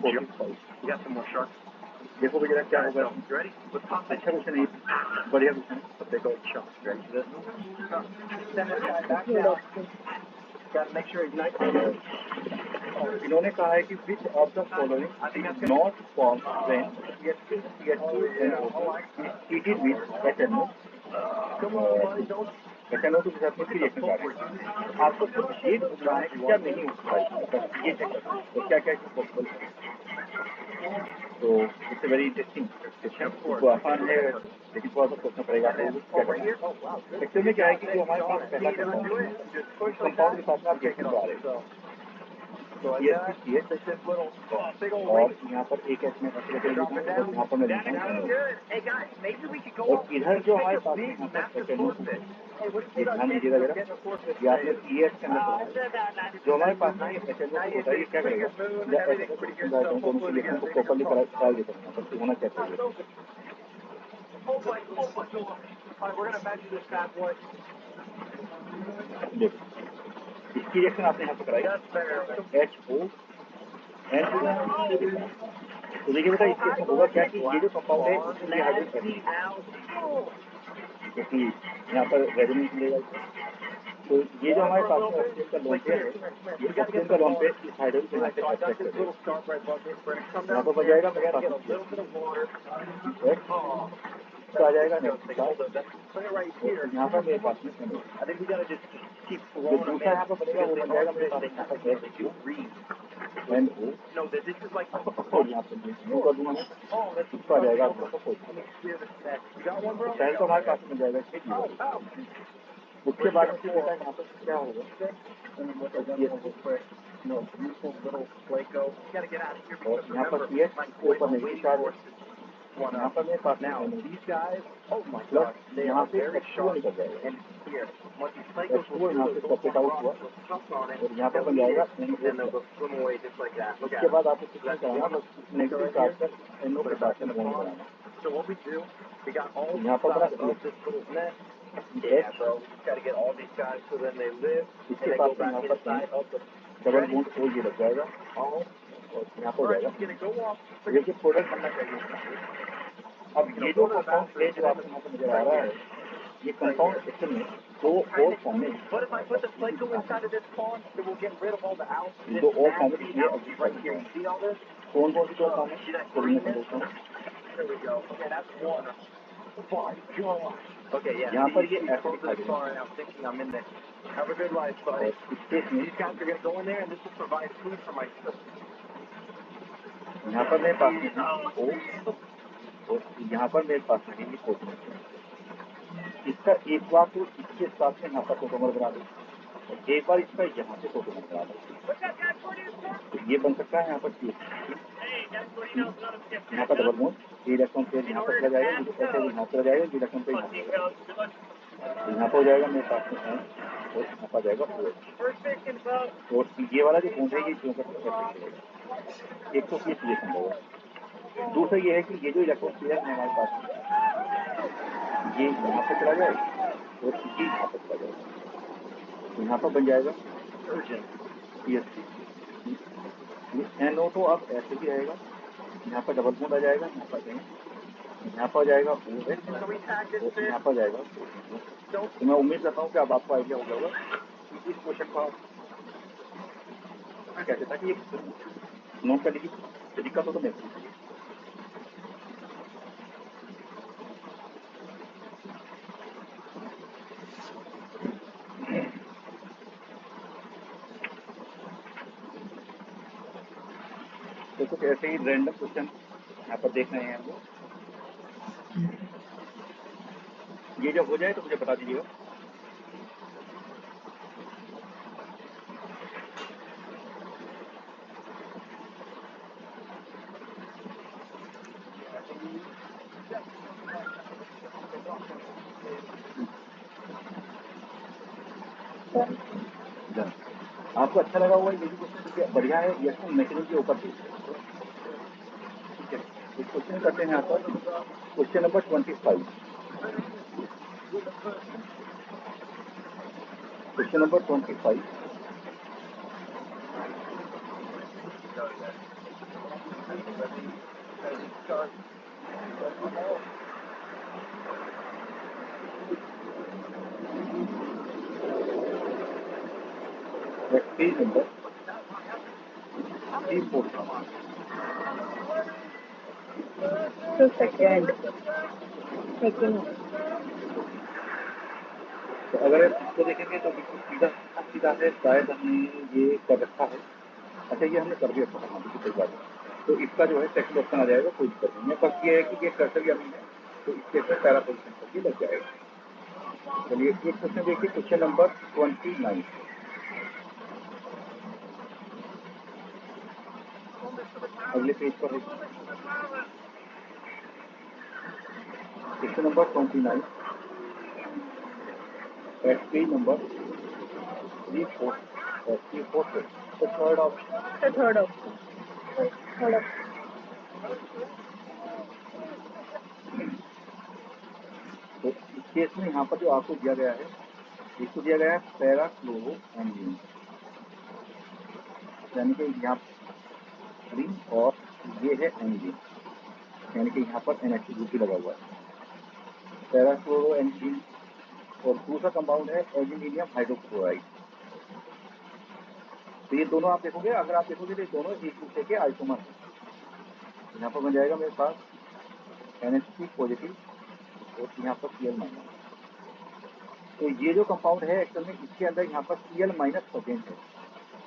45। देखो भैया क्या होगा, अच्छा क्वेश्चन है, बढ़िया क्वेश्चन। इन्होंने कहा है कि which of the following not form when treated with HNO HNO के साथ में रिएक्शन कर रहे हैं। आपको कुछ ये ढूंढना है कि क्या नहीं होता है, ये चेक करना है तो क्या क्या पॉसिबल है। तो इट्स वेरी इंटरेस्टिंग क्वेश्चन, तो आसान है लेकिन थोड़ा सा सोचना पड़ेगा आपको क्या करना है। एक्चुअल में क्या है कि जो हमारे पास पहला कंपाउंड के साथ आप रिएक्शन कर रहे हैं, और यहाँ पर एक एच में यहाँ पर मैं लिखा हूँ, और इधर जो हमारे पास यहाँ पर ध्यान दीजिएगा जरा, ये आपने ई एच के अंदर जो हमारे पास ना ये एच होता है, ये क्या करेगा, दोनों के रिएक्शन को प्रॉपरली करा देता है, पर होना क्या चाहिए। देखो इसकी रिएक्शन आपने यहाँ पर कराई HO एन, तो देखिए बेटा इसके इसमें होगा क्या कि ये जो कंपाउंड है इसमें हाइड्रोजन क्योंकि यहाँ पर रेजोनेंस मिलेगा, तो ये जो हमारे पास में ऑक्सीजन का लोन पेयर है, ये ऑक्सीजन का लोन पेयर इस हाइड्रोजन यहाँ से अट्रैक्ट करेगा, यहाँ पर बच जाएगा मेरे पास तो आ जाएगा यहाँ पर मेरे पास में जो दूसरा यहाँ पर बनेगा वो बन जाएगा मेरे पास यहाँ पर एंड ओ, और यहाँ पर न्यू कर दूंगा मैं, इसको आ जाएगा आपका शहर तो हमारे पास मिल जाएगा। ठीक है, उसके बाद में बेटा यहाँ पर क्या होगा, और यहाँ पर पी एच ऊपर नेगेटिव चार्ज है, यहाँ पर मेरे पास यहाँ से H2O निकल जाएगा, H2O यहाँ से सेपरेट आउट हुआ और यहाँ पर बन जाएगा इसके बाद आपको कुछ नहीं कराना, बस नेगेटिव चार्ज पर NO के साथ में बॉन्ड बनाना। यहाँ पर बना इसके साथ में यहाँ पर डबल बॉन्ड O ये लग जाएगा और यहाँ पर हो जाएगा, ये जो प्रोडक्ट बनना चाहिए। अब ये जो कंपाउंड है जो आपको यहाँ पर नजर आ रहा है, ये कंपाउंड एक्चुअल में दो और फॉर्म में, दो और फॉर्म में कौन कौन सी दो फॉर्म है, यहाँ पर ये एसिडिक हाइड्रोजन, यहाँ पर मेरे पास में O और यहाँ पर मेरे पास में ये प्रोटीन, इसका एक बार तो इसके साथ में यहाँ पर फोटोमर बना दो और एक बार इसका यहाँ से फोटोमर बना दो, तो ये बन सकता है यहाँ पर यहाँ पर डबल बॉन्ड, ये इलेक्ट्रॉन पेयर यहाँ पर चला जाएगा, यहाँ पर जाएगा, ये इलेक्ट्रॉन पेयर यहाँ पर हो जाएगा मेरे पास में और यहाँ पर जाएगा और ये वाला जो बॉन्ड है ये क्यों करके एक तो ये संभव है। दूसरा ये है कि ये जो इलेक्ट्रॉन पेयर है हमारे पास ये यहाँ पर चला जाएगा और ये यहाँ पर चला जाएगा, तो यहाँ पर बन जाएगा CH3। ये NO तो अब ऐसे भी रहेगा, यहाँ पर डबल बॉन्ड आ जाएगा, यहाँ पर यहाँ पर जाएगा OH और यहाँ पर जाएगा OH। तो मैं उम्मीद करता हूँ कि अब आपको आइडिया हो गया होगा कि इस क्वेश्चन का कैसे था कि नोट करने की तरीका तो नहीं चाहिए। तो कुछ ऐसे ही रैंडम क्वेश्चन यहाँ पर देख रहे हैं हम लोग। ये जब हो जाए तो मुझे बता दीजिएगा। आपको अच्छा लगा होगा, ये भी क्वेश्चन बढ़िया है, रिएक्शन मैकेनिज्म के ऊपर ठीक है। इस क्वेश्चन करते हैं यहाँ पर question number 25। Question number 25। Page number 340। तो सेकंड तो अगर इसको देखेंगे तो बिल्कुल सीधा सीधा है, शायद हमने ये कर रखा है। अच्छा, ये हमने कर दिया था, हाँ बिल्कुल सही बात है। तो इसका जो है सेकंड ऑप्शन आ जाएगा, कोई दिक्कत नहीं है। बस ये है कि ये कर्सर या नहीं है, तो इसके अंदर पैरा पोजिशन पर ये लग जाएगा। चलिए एक क्वेश्चन देखिए, क्वेश्चन नंबर 29। अगले पेज पर है question number 29 at page number 340। तो थर्ड ऑप्शन तो इस केस में यहाँ पर जो आपको दिया गया है, इसको दिया गया है पैराक्लोरोएंजीन, यानी कि यहाँ ग्रीन और ये है एंजीन, यानी कि यहाँ पर NH ग्रुप भी लगा हुआ है, पैराक्लोरोएंजीन। और दूसरा कंपाउंड है एल्यूमिनियम हाइड्रोक्लोराइड। तो ये दोनों आप देखोगे, अगर आप देखोगे तो ये दोनों एक दूसरे के आइसोमर हैं। यहाँ पर बन जाएगा मेरे पास NH3 पॉजिटिव और यहाँ पर Cl माइनस। तो ये जो कंपाउंड है एक्चुअल में इसके अंदर यहाँ पर Cl माइनस प्रेजेंट है।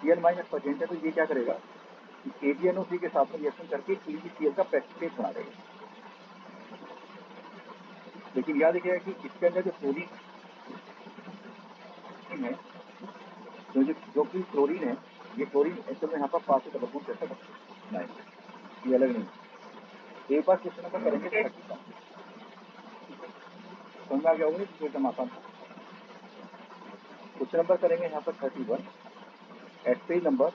Cl माइनस प्रेजेंट है, तो ये क्या करेगा कि KBNO3 के साथ में रिएक्शन करके KgCl का प्रेसिपिटेट बना देगा। लेकिन याद रखिएगा कि इसके अंदर जो क्लोरीन है, जो कि क्लोरीन है, ये क्लोरीन एक्चुअल में यहाँ पर पास से डबल बॉन्ड कैसे बनता है, ये अलग नहीं। एक बार क्वेश्चन नंबर करेंगे समझ में आ गया होगा, एकदम आसान था। क्वेश्चन नंबर करेंगे यहाँ पर 31 एट पेज नंबर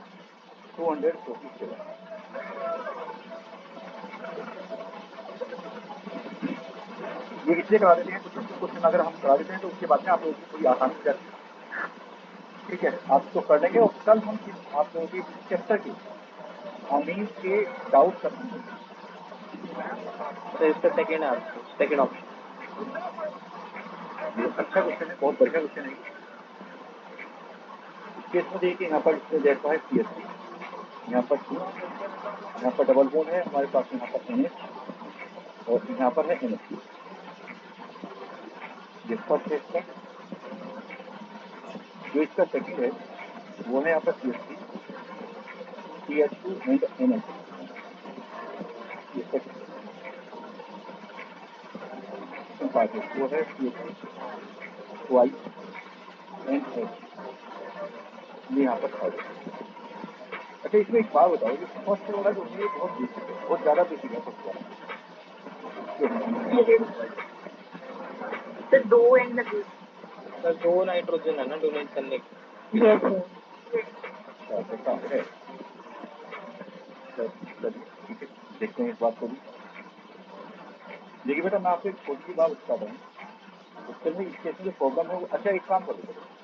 247। ये इसलिए करा देते हैं क्वेश्चन अगर हम करा देते हैं तो उसके बाद में आप लोगों को थोड़ी आसानी हो जाती है। ठीक है, आप इसको कर लेंगे और कल हम आप लोगों के चैप्टर के अमीन के डाउट करेंगे। तो इसका सेकंड ऑप्शन ये अच्छा क्वेश्चन है, बहुत बढ़िया क्वेश्चन है। केस में देखिए यहाँ पर इसमें जैसा है CH3, यहाँ पर 2, यहाँ पर डबल बॉन्ड है हमारे पास, यहाँ पर NH और यहाँ पर है NH। ये फर्स्ट है इसका। जो इसका सेकंड है वो है यहाँ पर CH3, CH2 एंड NH। ये सेकंड पार्ट है, वो है CH2 ट्वाइस एंड H, ये यहाँ पर थर्ड। अच्छा, इसमें एक बात बताओ, ये फर्स्ट वाला जो है बहुत बेसिक है, बहुत ज़्यादा बेसिक है फर्स्ट वाला। तो दो एंड लगे। सर 2 नाइट्रोजन है ना डोनेट करने की। ऐसा है, ठीक है, देखते हैं इस बात को भी। देखिए बेटा, मैं आपसे एक छोटी सी बात बताता हूँ। उसके में इस केस में जो प्रॉब्लम है वो, अच्छा एक काम करो,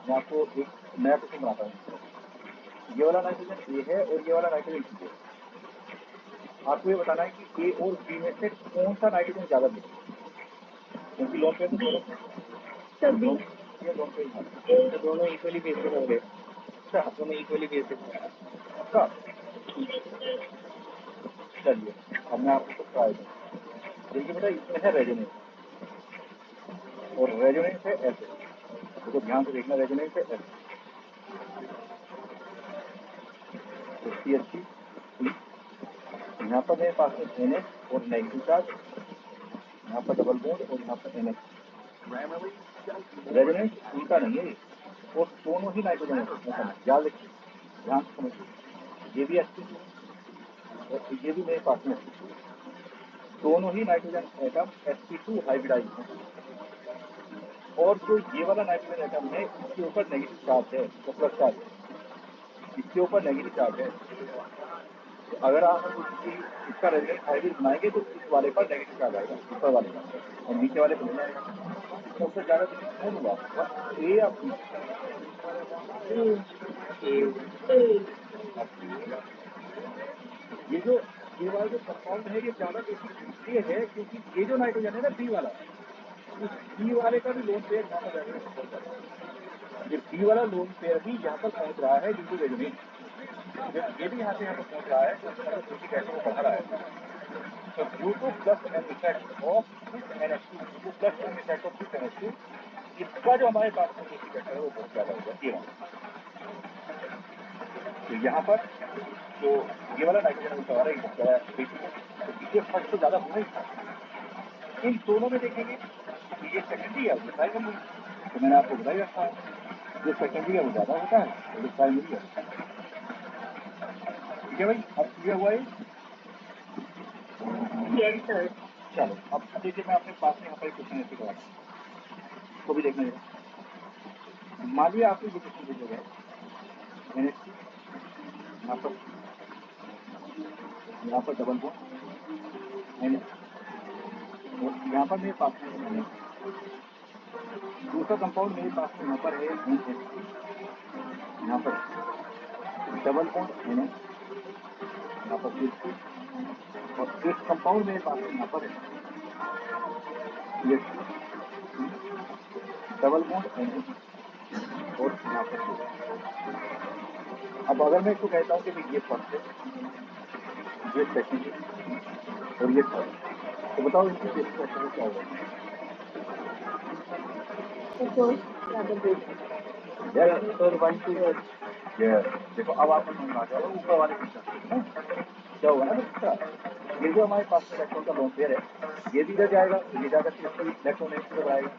मैं आपको एक नया क्वेश्चन बनाता हूँ। ये वाला नाइट्रोजन ए है और ये वाला नाइट्रोजन बी है। आपको ये बताना है कि ए और बी में से कौन सा नाइट्रोजन ज्यादा मिलेगा, क्योंकि लोन पेयर तो दोनों तो बी ये लोन पेयर है। तो दोनों इक्वली बेसिक होंगे। अच्छा दोनों इक्वली बेसिक होंगे। आपका चलिए अब मैं आपको कुछ ट्राई दूँ। देखिए बेटा इसमें है रेजोनेंस, और रेजोनेंस है ऐसे, तो ध्यान से देखना, रेजोनेंस है ऐसे, CH3 यहाँ पर मेरे पास में NH और नेगेटिव चार्ज, यहाँ पर डबल बॉन्ड और यहाँ पर NH। रेजोनेंस उल्टा नहीं है, और दोनों ही नाइट्रोजन है, याद रखिए, ध्यान से समझिए। ये भी sp2 और ये भी मेरे पास में sp2, दोनों ही नाइट्रोजन एटम sp2 हाइब्रिडाइज है। और जो ये वाला नाइट्रोजन एटम है इसके ऊपर नेगेटिव चार्ज है, तो प्लस चार्ज है, इसके ऊपर नेगेटिव चार्ज है। तो अगर आप इसका रेजोनेंस हाइब्रिड बनाएंगे तो इस वाले पर नेगेटिव चार्ज आएगा, ऊपर वाले पर, और नीचे वाले पर नहीं आएगा। तो उससे ज्यादा कौन हुआ, ए या बी? ये वाला जो कंपाउंड है ये ज्यादा बेसिक इसलिए है क्योंकि ये जो नाइट्रोजन है ना बी वाला, उस बी वाले का भी लोन पेयर यहाँ पर जाएगा। ये बी वाला लोन पेयर भी यहाँ पर पहुंच रहा है ड्यू टू रेजोनेंस। जब ये भी यहाँ से यहाँ पर पहुंच रहा है तो मतलब बेसिक एटम को बढ़ा रहा है। तो due two plus an effect of this NH2, due two plus an effect of this NH2, इसका जो हमारे पास में बेसिक एटम है वो बहुत ज्यादा होगा, ये वाला। तो यहाँ पर जो ये वाला नाइट्रोजन सवाल है बहुत ज्यादा बेसिक है, तो इसके फर्स्ट तो ज्यादा होना ही था। इन दोनों में देखेंगे तो ये सेकेंडरी है, वो प्राइमरी है। तो मैंने आपको बताई रखा है, जो सेकेंडरी है वो ज्यादा होता है और जो प्राइमरी है। ठीक है भाई, अब क्लियर हुआ है? Yes sir. चलो अब देखिए, मैं अपने पास में यहाँ पर एक क्वेश्चन ऐसे कराता हूँ, उसको भी देखना है। मान लिया आपको ये क्वेश्चन दे दिया गया, यहाँ पर डबल बॉन्ड, यहाँ पर मेरे पास में दूसरा कंपाउंड मेरे पास में यहाँ पर है यहाँ पर डबल बॉन्ड यहाँ पर और एक कंपाउंड मेरे पास में यहाँ पर है डबल बॉन्ड और यहाँ पर। अब अगर मैं इसको कहता हूँ कि ये फर्स्ट है, ये सेकंड है और ये थर्ड, तो बताओ इसकी बेसिक स्ट्रक्चर क्या होगा? देखो अब आपको समझ आ जाएगा ऊपर वाले क्वेश्चन क्या होगा ना दूसरा, ये जो हमारे पास में इलेक्ट्रॉन का लोन पेयर है ये भी इधर जाएगा, तो ये जाकर के इलेक्ट्रॉन इधर आएगा,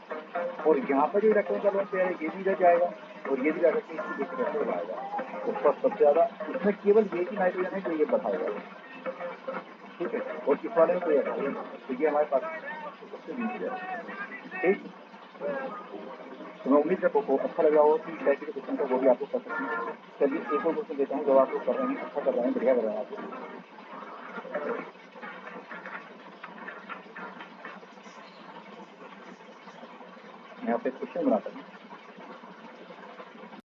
और यहाँ पर जो इलेक्ट्रॉन का लोन पेयर है ये भी इधर जाएगा और ये भी जाकर के इसकी बेसिक स्ट्रक्चर आएगा। तो सबसे ज्यादा इसमें केवल ये ही नाइट्रोजन है जो ये बताएगा, ठीक है, और इस वाले में कोई ऐसा नहीं, तो ये हमारे पास सबसे नीचे है। ठीक, तो मैं उम्मीद करता हूँ अच्छा लग रहा हो कि कैसे के क्वेश्चन का वो भी आपको कर सकते हैं। चलिए एक और क्वेश्चन देता हूँ, जब आप लोग कर रहे हैं अच्छा कर रहे हैं, बढ़िया कर रहे हैं आप। मैं यहाँ पे क्वेश्चन बनाता हूँ।